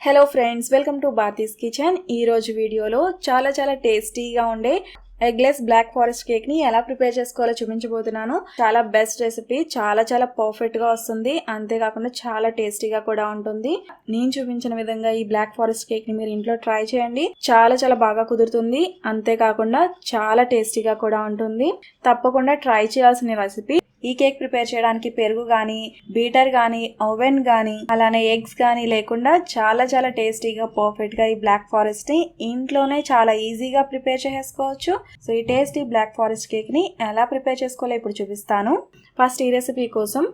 Hello friends, welcome to Bharati's kitchen. ఈ రోజు వీడియోలో చాలా టేస్టీగా ఉండే ఎగ్లెస్ బ్లాక్ ఫారెస్ట్ కేక్ ని ఎలా ప్రిపేర్ చేసుకోవాలో చూపించబోతున్నాను. చాలా బెస్ట్ రెసిపీ, చాలా పర్ఫెక్ట్ గా వస్తుంది. అంతేకాకుండా చాలా టేస్టీగా కూడా ఉంటుంది. నేను చూపించిన విధంగా ఈ బ్లాక్ ఫారెస్ట్ కేక్ ని మీరు ఇంట్లో ట్రై చేయండి. చాలా బాగా కుదురుతుంది. అంతేకాకుండా చాలా టేస్టీగా కూడా ఉంటుంది. తప్పకుండా ట్రై చేయాల్సిన రెసిపీ. ఈ కేక్ ప్రిపేర్ చేయడానికి పెరుగు కానీ, బీటర్ కానీ, ఓవెన్ కానీ, అలానే ఎగ్స్ కానీ లేకుండా చాలా టేస్టీగా పర్ఫెక్ట్ గా ఈ బ్లాక్ ఫారెస్ట్ ని ఇంట్లోనే చాలా ఈజీగా ప్రిపేర్ చేసుకోవచ్చు. సో ఈ టేస్టీ బ్లాక్ ఫారెస్ట్ కేక్ ని ఎలా ప్రిపేర్ చేసుకోవాలో ఇప్పుడు చూపిస్తాను. ఫస్ట్ ఈ రెసిపీ కోసం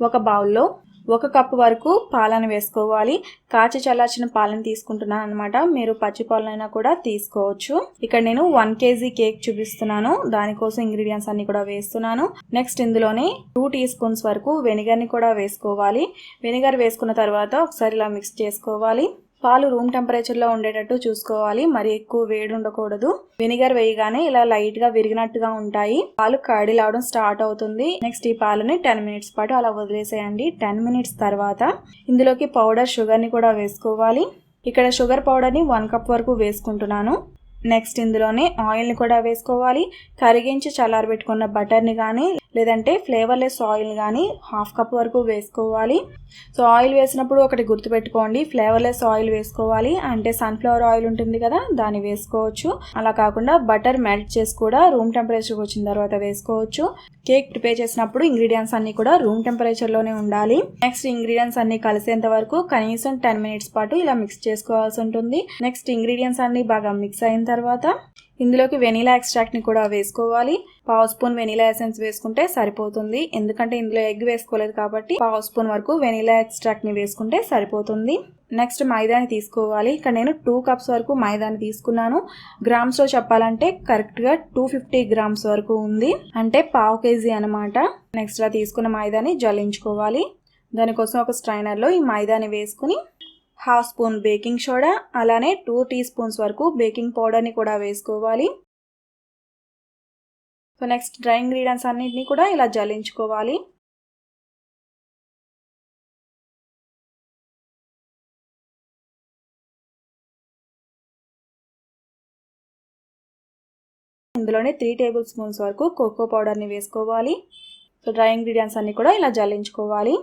ఒక బౌల్లో 1 కప్పు వరకు పాలను వేసుకోవాలి. కాచి చల్లార్చిన పాలను తీసుకుంటున్నాను అనమాట. మీరు పచ్చి పాలనైనా కూడా తీసుకోవచ్చు. ఇక్కడ నేను 1 kg కేక్ చూపిస్తున్నాను. దానికోసం ఇంగ్రీడియంట్స్ అన్ని కూడా వేస్తున్నాను. నెక్స్ట్ ఇందులోనే 2 టీ స్పూన్స్ వరకు వెనిగర్ ని కూడా వేసుకోవాలి. వెనిగర్ వేసుకున్న తర్వాత ఒకసారి ఇలా మిక్స్ చేసుకోవాలి. పాలు రూమ్ టెంపరేచర్ లో ఉండేటట్టు చూసుకోవాలి. మరి ఎక్కువ వేడి ఉండకూడదు. వెనిగర్ వేయగానే ఇలా లైట్ గా విరిగినట్టుగా ఉంటాయి. పాలు కడిలావడం స్టార్ట్ అవుతుంది. నెక్స్ట్ ఈ పాలని 10 మినిట్స్ పాటు అలా వదిలేసేయండి. 10 మినిట్స్ తర్వాత ఇందులోకి పౌడర్ షుగర్ ని కూడా వేసుకోవాలి. ఇక్కడ షుగర్ పౌడర్ ని 1 కప్ వరకు వేసుకుంటున్నాను. నెక్స్ట్ ఇందులోనే ఆయిల్ ని కూడా వేసుకోవాలి. కరిగించి చల్లారబెట్టుకున్న బటర్ ని కానీ లేదంటే ఫ్లేవర్లెస్ ఆయిల్ కానీ 1/2 కప్ వరకు వేసుకోవాలి. సో ఆయిల్ వేసినప్పుడు ఒకటి గుర్తుపెట్టుకోండి, ఫ్లేవర్లెస్ ఆయిల్ వేసుకోవాలి. అంటే సన్ఫ్లవర్ ఆయిల్ ఉంటుంది కదా, దాన్ని వేసుకోవచ్చు. అలా కాకుండా బటర్ మెల్ట్ చేసి కూడా రూమ్ టెంపరేచర్కి వచ్చిన తర్వాత వేసుకోవచ్చు. కేక్ ప్రిపేర్ చేసినప్పుడు ఇంగ్రీడియంట్స్ అన్ని కూడా రూమ్ టెంపరేచర్ లోనే ఉండాలి. నెక్స్ట్ ఇంగ్రీడియంట్స్ అన్ని కలిసేంత వరకు కనీసం 10 మినిట్స్ పాటు ఇలా మిక్స్ చేసుకోవాల్సి ఉంటుంది. నెక్స్ట్ ఇంగ్రీడియంట్స్ అన్ని బాగా మిక్స్ అయిన తర్వాత ఇందులోకి వెనీలా ఎక్స్ట్రాక్ట్ ని కూడా వేసుకోవాలి. 1/2 స్పూన్ వెనీలా ఎసెన్స్ వేసుకుంటే సరిపోతుంది. ఎందుకంటే ఇందులో ఎగ్ వేసుకోలేదు కాబట్టి 1/2 స్పూన్ వరకు వెనీలా ఎక్స్ట్రాక్ట్ ని వేసుకుంటే సరిపోతుంది. నెక్స్ట్ మైదాని తీసుకోవాలి. ఇక్కడ నేను 2 కప్స్ వరకు మైదాని తీసుకున్నాను. గ్రామ్స్ లో చెప్పాలంటే కరెక్ట్ గా 250 గ్రామ్స్ వరకు ఉంది. అంటే 1/2 kg అనమాట. నెక్స్ట్ లా తీసుకున్న మైదాని జల్లించుకోవాలి. దానికోసం ఒక స్ట్రైనర్ లో ఈ మైదాని వేసుకుని 1/2 స్పూన్ బేకింగ్ సోడా, అలానే 2 టీ స్పూన్స్ వరకు బేకింగ్ పౌడర్ ని కూడా వేసుకోవాలి. సో నెక్స్ట్ డ్రై ఇంగ్రీడియంట్స్ అన్నిటిని కూడా ఇలా జల్లించుకోవాలి. ఇందులోనే 3 టేబుల్ స్పూన్స్ వరకు కోకో పౌడర్ ని వేసుకోవాలి. సో డ్రై ఇంగ్రీడియంట్స్ అన్ని కూడా ఇలా జల్లించుకోవాలి.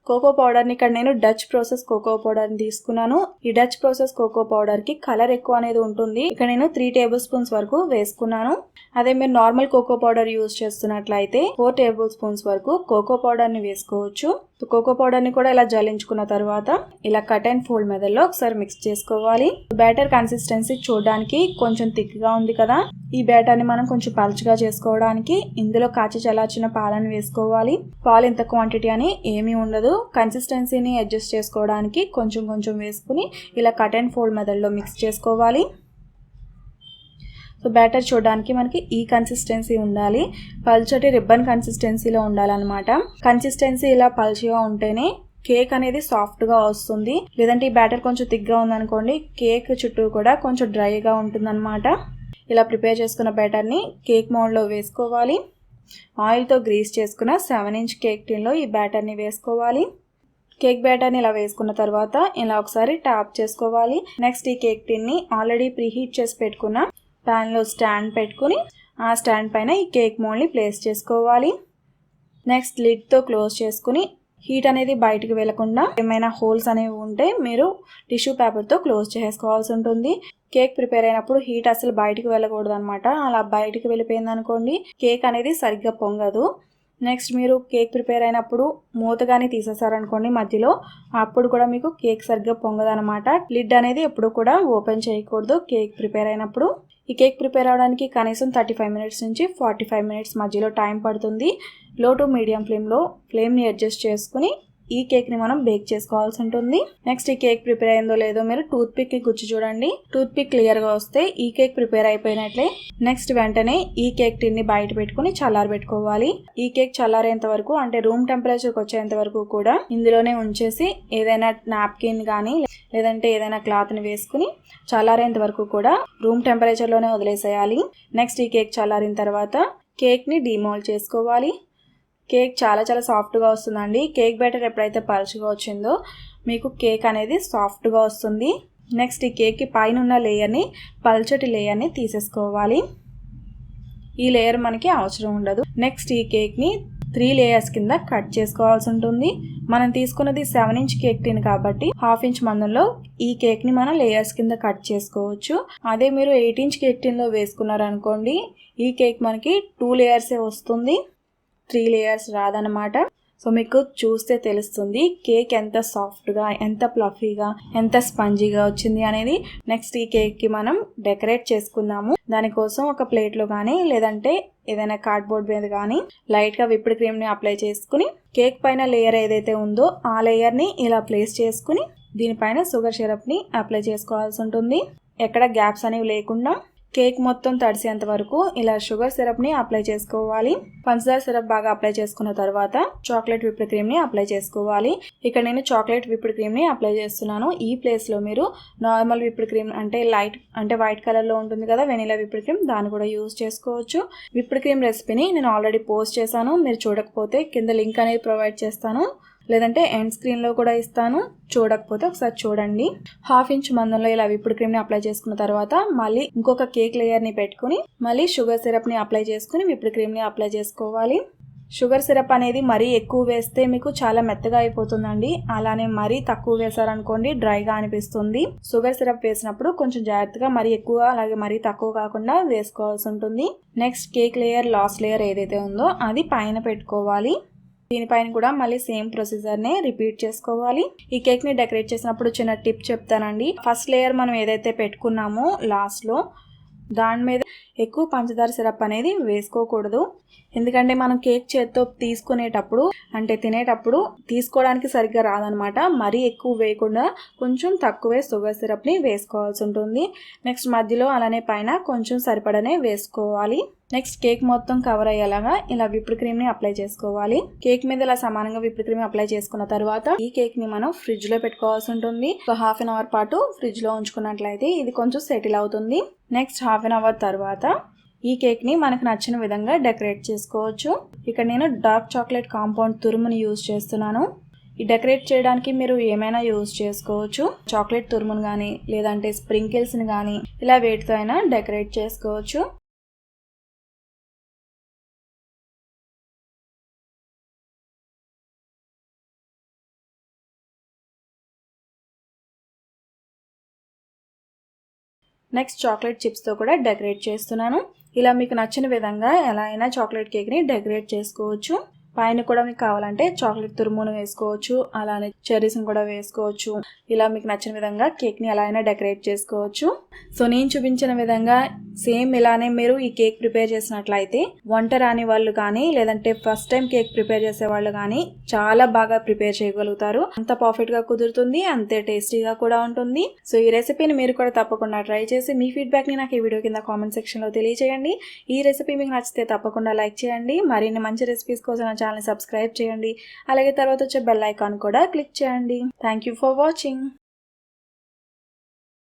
కోకో పౌడర్ ని ఇక్కడ నేను డచ్ ప్రాసెస్ కోకో పౌడర్ ని తీసుకున్నాను. ఈ డచ్ ప్రాసెస్ కోకో పౌడర్ కి కలర్ ఎక్కువ అనేది ఉంటుంది. ఇక్కడ నేను 3 టేబుల్ స్పూన్స్ వరకు వేసుకున్నాను. అదే మీరు నార్మల్ కోకో పౌడర్ యూజ్ చేస్తున్నట్లయితే 4 టేబుల్ స్పూన్స్ వరకు కోకో పౌడర్ ని వేసుకోవచ్చు. కోకో పౌడర్ ని కూడా ఇలా జల్లించుకున్న తర్వాత ఇలా కట్ అండ్ ఫోల్డ్ మెథడ్లో ఒకసారి మిక్స్ చేసుకోవాలి. బ్యాటర్ కన్సిస్టెన్సీ చూడడానికి కొంచెం థిక్ గా ఉంది కదా, ఈ బ్యాటర్ ని మనం కొంచెం పలుచగా చేసుకోవడానికి ఇందులో కాచి చల్లార్చిన పాలను వేసుకోవాలి. పాలు ఇంత క్వాంటిటీ అని ఏమీ ఉండదు. కన్సిస్టెన్సీని అడ్జస్ట్ చేసుకోవడానికి కొంచెం వేసుకుని ఇలా కట్ అండ్ ఫోల్డ్ మెథడ్లో మిక్స్ చేసుకోవాలి. సో బ్యాటర్ చూడడానికి మనకి ఈ కన్సిస్టెన్సీ ఉండాలి. పల్చటి రిబ్బన్ కన్సిస్టెన్సీలో ఉండాలన్నమాట. కన్సిస్టెన్సీ ఇలా పల్చగా ఉంటేనే కేక్ అనేది సాఫ్ట్ గా వస్తుంది. లేదంటే ఈ బ్యాటర్ కొంచెం థిక్ గా ఉందనుకోండి, కేక్ చుట్టూ కూడా కొంచెం డ్రైగా ఉంటుందన్నమాట. ఇలా ప్రిపేర్ చేసుకున్న బ్యాటర్ ని కేక్ మౌల్డ్ లో వేసుకోవాలి. ఆయిల్ తో గ్రీస్ చేసుకున్న 7 ఇంచ్ కేక్ టిన్ లో ఈ బ్యాటర్ ని వేసుకోవాలి. కేక్ బ్యాటర్ ని ఇలా వేసుకున్న తర్వాత ఇలా ఒకసారి ట్యాప్ చేసుకోవాలి. నెక్స్ట్ ఈ కేక్ టిన్ ని ఆల్రెడీ ప్రీహీట్ చేసి పెట్టుకున్న ప్యాన్ లో స్టాండ్ పెట్టుకుని ఆ స్టాండ్ పైన ఈ కేక్ మోల్డ్ ని ప్లేస్ చేసుకోవాలి. నెక్స్ట్ లిడ్ తో క్లోజ్ చేసుకుని హీట్ అనేది బయటకు వెళ్లకుండా ఏమైనా హోల్స్ అనేవి ఉంటే మీరు టిష్యూ పేపర్ తో క్లోజ్ చేసుకోవాల్సి ఉంటుంది. కేక్ ప్రిపేర్ అయినప్పుడు హీట్ అసలు బయటకు వెళ్ళకూడదు అనమాట. అలా బయటకు వెళ్ళిపోయింది అనుకోండి, కేక్ అనేది సరిగ్గా పొంగదు. నెక్స్ట్ మీరు కేక్ ప్రిపేర్ అయినప్పుడు మూతగానే తీసేసారనుకోండి మధ్యలో, అప్పుడు కూడా మీకు కేక్ సరిగ్గా పొంగదు అనమాట. లిడ్ అనేది ఎప్పుడు కూడా ఓపెన్ చేయకూడదు కేక్ ప్రిపేర్ అయినప్పుడు. ఈ కేక్ ప్రిపేర్ అవడానికి కనీసం 35 మినిట్స్ నుంచి 45 మినిట్స్ మధ్యలో టైం పడుతుంది. లో టు మీడియం ఫ్లేమ్లో ఫ్లేమ్ని అడ్జస్ట్ చేసుకుని ఈ కేక్ ని మనం బేక్ చేసుకోవాల్సి ఉంటుంది. నెక్స్ట్ ఈ కేక్ ప్రిపేర్ అయిందో లేదో మీరు టూత్ పిక్ కి గుచ్చి చూడండి. టూత్ పిక్ క్లియర్ గా వస్తే ఈ కేక్ ప్రిపేర్ అయిపోయినట్లే. నెక్స్ట్ వెంటనే ఈ కేక్ టిన్ ని బయట పెట్టుకుని చల్లారబెట్టుకోవాలి. ఈ కేక్ చల్లారేంత వరకు, అంటే రూమ్ టెంపరేచర్ కి వచ్చేంత వరకు కూడా ఇందులోనే ఉంచేసి ఏదైనా నాప్కిన్ కానీ లేదంటే ఏదైనా క్లాత్ ని వేసుకుని చల్లారేంత వరకు కూడా రూమ్ టెంపరేచర్ లోనే వదిలేసేయాలి. నెక్స్ట్ ఈ కేక్ చల్లారిన తర్వాత కేక్ ని డిమోల్డ్ చేసుకోవాలి. కేక్ చాలా చాలా సాఫ్ట్గా వస్తుందండి. కేక్ బ్యాటర్ ఎప్పుడైతే పలుచగా వచ్చిందో మీకు కేక్ అనేది సాఫ్ట్గా వస్తుంది. నెక్స్ట్ ఈ కేక్కి పైన ఉన్న లేయర్ని, పల్చటి లేయర్ని తీసేసుకోవాలి. ఈ లేయర్ మనకి అవసరం ఉండదు. నెక్స్ట్ ఈ కేక్ని 3 లేయర్స్ కింద కట్ చేసుకోవాల్సి ఉంటుంది. మనం తీసుకున్నది 7 ఇంచ్ కేక్ టిన్ కాబట్టి 1/2 ఇంచ్ మందంలో ఈ కేక్ని మనం లేయర్స్ కింద కట్ చేసుకోవచ్చు. అదే మీరు 8 ఇంచ్ కేక్ టిన్లో వేసుకున్నారనుకోండి, ఈ కేక్ మనకి 2 లేయర్సే వస్తుంది, 3 లేయర్స్ రాదనమాట. సో మీకు చూస్తే తెలుస్తుంది కేక్ ఎంత సాఫ్ట్గా, ఎంత ప్లఫీగా, ఎంత స్పంజీగా వచ్చింది అనేది. నెక్స్ట్ ఈ కేక్కి మనం డెకరేట్ చేసుకుందాము. దానికోసం ఒక ప్లేట్లో కానీ లేదంటే ఏదైనా కార్డ్బోర్డ్ మీద కానీ లైట్గా విప్డ్ క్రీమ్ని అప్లై చేసుకుని కేక్ పైన లేయర్ ఏదైతే ఉందో ఆ లేయర్ని ఇలా ప్లేస్ చేసుకుని దీనిపైన షుగర్ సిరప్ని అప్లై చేసుకోవాల్సి ఉంటుంది. ఎక్కడ గ్యాప్స్ అనేవి లేకుండా కేక్ మొత్తం తడిసేంత వరకు ఇలా షుగర్ సిరప్ని అప్లై చేసుకోవాలి. పంచదార సిరప్ బాగా అప్లై చేసుకున్న తర్వాత చాక్లెట్ విప్డ్ క్రీమ్ని అప్లై చేసుకోవాలి. ఇక్కడ నేను చాక్లెట్ విప్డ్ క్రీమ్ని అప్లై చేస్తున్నాను. ఈ ప్లేస్లో మీరు నార్మల్ విప్డ్ క్రీమ్ అంటే వైట్ కలర్లో ఉంటుంది కదా వెనిలా విప్డ్ క్రీమ్, దాన్ని కూడా యూజ్ చేసుకోవచ్చు. విప్డ్ క్రీమ్ రెసిపీని నేను ఆల్రెడీ పోస్ట్ చేశాను. మీరు చూడకపోతే కింద లింక్ అనేది ప్రొవైడ్ చేస్తాను, లేదంటే ఎండ్ స్క్రీన్లో కూడా ఇస్తాను. చూడకపోతే ఒకసారి చూడండి. 1/2 ఇంచ్ మందంలో ఇలా విప్డ్ క్రీమ్ని అప్లై చేసుకున్న తర్వాత మళ్ళీ ఇంకొక కేక్ లేయర్ని పెట్టుకుని మళ్ళీ షుగర్ సిరప్ని అప్లై చేసుకుని విప్డ్ క్రీమ్ని అప్లై చేసుకోవాలి. షుగర్ సిరప్ అనేది మరీ ఎక్కువ వేస్తే మీకు చాలా మెత్తగా అయిపోతుందండి. అలానే మరీ తక్కువ వేసారనుకోండి డ్రైగా అనిపిస్తుంది. షుగర్ సిరప్ వేసినప్పుడు కొంచెం జాగ్రత్తగా మరీ ఎక్కువ అలాగే మరీ తక్కువ కాకుండా వేసుకోవాల్సి ఉంటుంది. Next cake layer last layer ఏదైతే ఉందో అది పైన పెట్టుకోవాలి. దీనిపైన కూడా మళ్ళీ సేమ్ ప్రొసీజర్నే రిపీట్ చేసుకోవాలి. ఈ కేక్ని డెకరేట్ చేసినప్పుడు చిన్న టిప్ చెప్తానండి. ఫస్ట్ లేయర్ మనం ఏదైతే పెట్టుకున్నామో లాస్ట్లో దాని మీద ఎక్కువ పంచదార సిరప్ అనేది వేసుకోకూడదు. ఎందుకంటే మనం కేక్ చేత్తో తీసుకునేటప్పుడు అంటే తినేటప్పుడు తీసుకోవడానికి సరిగ్గా రాదనమాట. మరీ ఎక్కువ వేయకుండా కొంచెం తక్కువే షుగర్ సిరప్ని వేసుకోవాల్సి ఉంటుంది. నెక్స్ట్ మధ్యలో అలానే పైన కొంచెం సరిపడనే వేసుకోవాలి. నెక్స్ట్ కేక్ మొత్తం కవర్ అయ్యేలాగా ఇలా విప్డ్ క్రీమ్ని అప్లై చేసుకోవాలి. కేక్ మీద ఇలా సమానంగా విప్డ్ క్రీమ్ అప్లై చేసుకున్న తర్వాత ఈ కేక్ని మనం ఫ్రిడ్జ్లో పెట్టుకోవాల్సి ఉంటుంది. ఒక 1/2 అవర్ పాటు ఫ్రిడ్జ్లో ఉంచుకున్నట్లయితే ఇది కొంచెం సెటిల్ అవుతుంది. నెక్స్ట్ 1/2 అవర్ తర్వాత ఈ కేక్ని మనకు నచ్చిన విధంగా డెకరేట్ చేసుకోవచ్చు. ఇక్కడ నేను డార్క్ చాక్లెట్ కాంపౌండ్ తురుముని యూజ్ చేస్తున్నాను. ఈ డెకరేట్ చేయడానికి మీరు ఏమైనా యూజ్ చేసుకోవచ్చు. చాక్లెట్ తురుమును కానీ లేదంటే స్ప్రింకిల్స్ని కానీ ఇలా వేటితో అయినా డెకరేట్ చేసుకోవచ్చు. నెక్స్ట్ చాక్లెట్ చిప్స్తో కూడా డెకరేట్ చేస్తున్నాను. ఇలా మీకు నచ్చిన విధంగా ఎలా అయినా చాక్లెట్ కేక్ని డెకరేట్ చేసుకోవచ్చు. పైన కూడా మీకు కావాలంటే చాక్లెట్ తురుమును వేసుకోవచ్చు, అలానే చెర్రీస్ని కూడా వేసుకోవచ్చు. ఇలా మీకు నచ్చిన విధంగా కేక్ని ఎలా అయినా డెకరేట్ చేసుకోవచ్చు. సో నేను చూపించిన విధంగా సేమ్ ఇలానే మీరు ఈ కేక్ ప్రిపేర్ చేసినట్లయితే వంట రాని వాళ్ళు కానీ లేదంటే ఫస్ట్ టైం కేక్ ప్రిపేర్ చేసే వాళ్ళు కానీ చాలా బాగా ప్రిపేర్ చేయగలుగుతారు. అంత పర్ఫెక్ట్గా కుదురుతుంది, అంతే టేస్టీగా కూడా ఉంటుంది. సో ఈ రెసిపీని మీరు కూడా తప్పకుండా ట్రై చేసి మీ ఫీడ్బ్యాక్ని నాకు ఈ వీడియో కింద కామెంట్ సెక్షన్లో తెలియజేయండి. ఈ రెసిపీ మీకు నచ్చితే తప్పకుండా లైక్ చేయండి. మరిన్ని మంచి రెసిపీస్ కోసం నా ఛానల్ని సబ్స్క్రైబ్ చేయండి. అలాగే తర్వాత వచ్చే బెల్ ఐకాన్ కూడా క్లిక్ చేయండి. Thank you for watching.